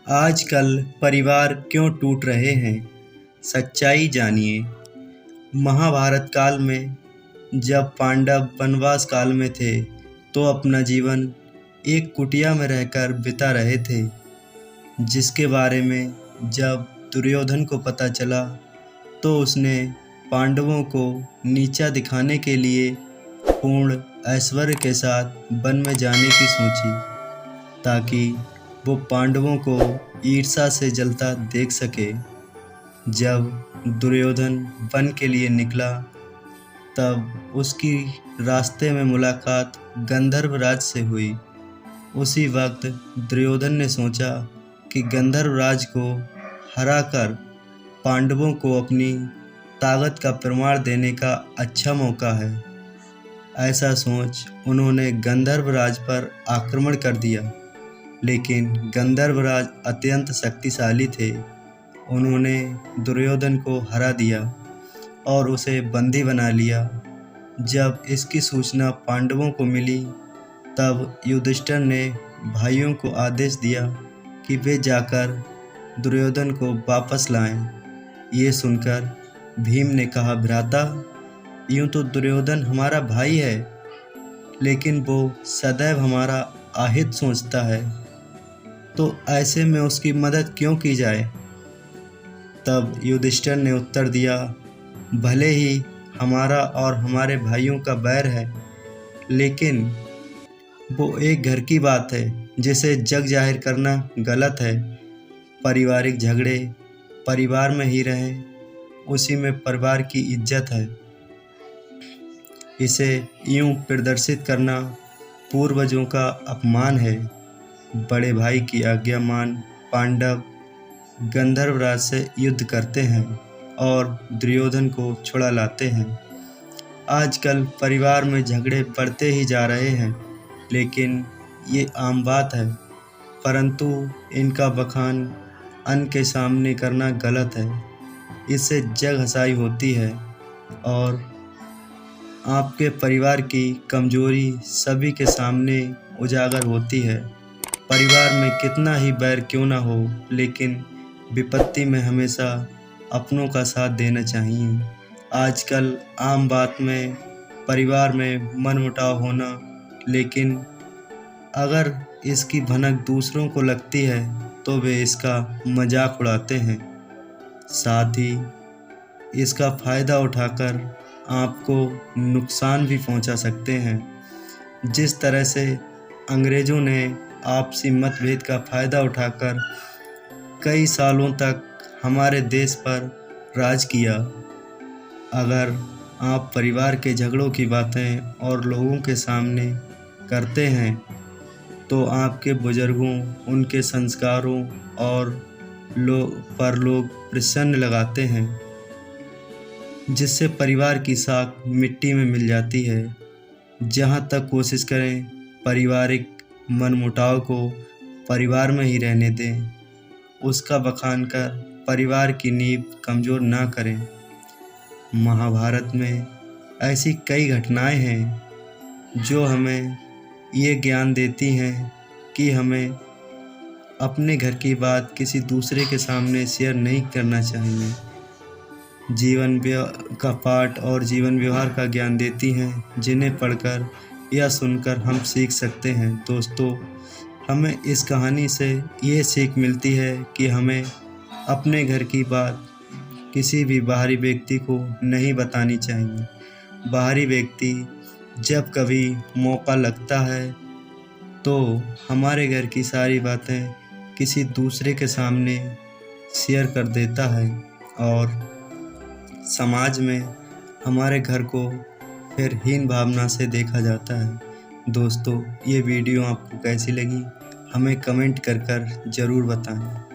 आजकल परिवार क्यों टूट रहे हैं? सच्चाई जानिए। महाभारत काल में जब पांडव वनवास काल में थे तो अपना जीवन एक कुटिया में रहकर बिता रहे थे, जिसके बारे में जब दुर्योधन को पता चला तो उसने पांडवों को नीचा दिखाने के लिए पूर्ण ऐश्वर्य के साथ वन में जाने की सोची, ताकि वो पांडवों को ईर्ष्या से जलता देख सके। जब दुर्योधन वन के लिए निकला तब उसकी रास्ते में मुलाकात गंधर्वराज से हुई। उसी वक्त दुर्योधन ने सोचा कि गंधर्वराज को हराकर पांडवों को अपनी ताकत का प्रमाण देने का अच्छा मौका है। ऐसा सोच उन्होंने गंधर्वराज पर आक्रमण कर दिया, लेकिन गंधर्वराज अत्यंत शक्तिशाली थे। उन्होंने दुर्योधन को हरा दिया और उसे बंदी बना लिया। जब इसकी सूचना पांडवों को मिली तब युधिष्ठिर ने भाइयों को आदेश दिया कि वे जाकर दुर्योधन को वापस लाएं। ये सुनकर भीम ने कहा, भ्राता, यूँ तो दुर्योधन हमारा भाई है, लेकिन वो सदैव हमारा अहित सोचता है, तो ऐसे में उसकी मदद क्यों की जाए? तब युधिष्ठिर ने उत्तर दिया, भले ही हमारा और हमारे भाइयों का बैर है, लेकिन वो एक घर की बात है जिसे जग जाहिर करना गलत है। पारिवारिक झगड़े परिवार में ही रहें, उसी में परिवार की इज्जत है। इसे यूं प्रदर्शित करना पूर्वजों का अपमान है। बड़े भाई की आज्ञा मान पांडव गंधर्वराज से युद्ध करते हैं और दुर्योधन को छुड़ा लाते हैं। आजकल परिवार में झगड़े बढ़ते ही जा रहे हैं, लेकिन ये आम बात है, परंतु इनका बखान अन्य के सामने करना गलत है। इससे जग हंसाई होती है और आपके परिवार की कमजोरी सभी के सामने उजागर होती है। परिवार में कितना ही बैर क्यों ना हो, लेकिन विपत्ति में हमेशा अपनों का साथ देना चाहिए। आजकल आम बात में परिवार में मनमुटाव होना, लेकिन अगर इसकी भनक दूसरों को लगती है तो वे इसका मजाक उड़ाते हैं। साथ ही इसका फ़ायदा उठाकर आपको नुकसान भी पहुंचा सकते हैं। जिस तरह से अंग्रेज़ों ने आपसी मतभेद का फ़ायदा उठाकर कई सालों तक हमारे देश पर राज किया, अगर आप परिवार के झगड़ों की बातें और लोगों के सामने करते हैं तो आपके बुजुर्गों, उनके संस्कारों और लोग प्रश्न लगाते हैं, जिससे परिवार की साख मिट्टी में मिल जाती है। जहाँ तक कोशिश करें पारिवारिक मनमुटाव को परिवार में ही रहने दें, उसका बखान कर परिवार की नींव कमज़ोर ना करें। महाभारत में ऐसी कई घटनाएं हैं जो हमें ये ज्ञान देती हैं कि हमें अपने घर की बात किसी दूसरे के सामने शेयर नहीं करना चाहिए। जीवन का पाठ और जीवन व्यवहार का ज्ञान देती हैं, जिन्हें पढ़कर या सुनकर हम सीख सकते हैं। दोस्तों, हमें इस कहानी से ये सीख मिलती है कि हमें अपने घर की बात किसी भी बाहरी व्यक्ति को नहीं बतानी चाहिए। बाहरी व्यक्ति जब कभी मौका लगता है तो हमारे घर की सारी बातें किसी दूसरे के सामने शेयर कर देता है और समाज में हमारे घर को फिर हीन भावना से देखा जाता है। दोस्तों, ये वीडियो आपको कैसी लगी हमें कमेंट कर ज़रूर बताएं।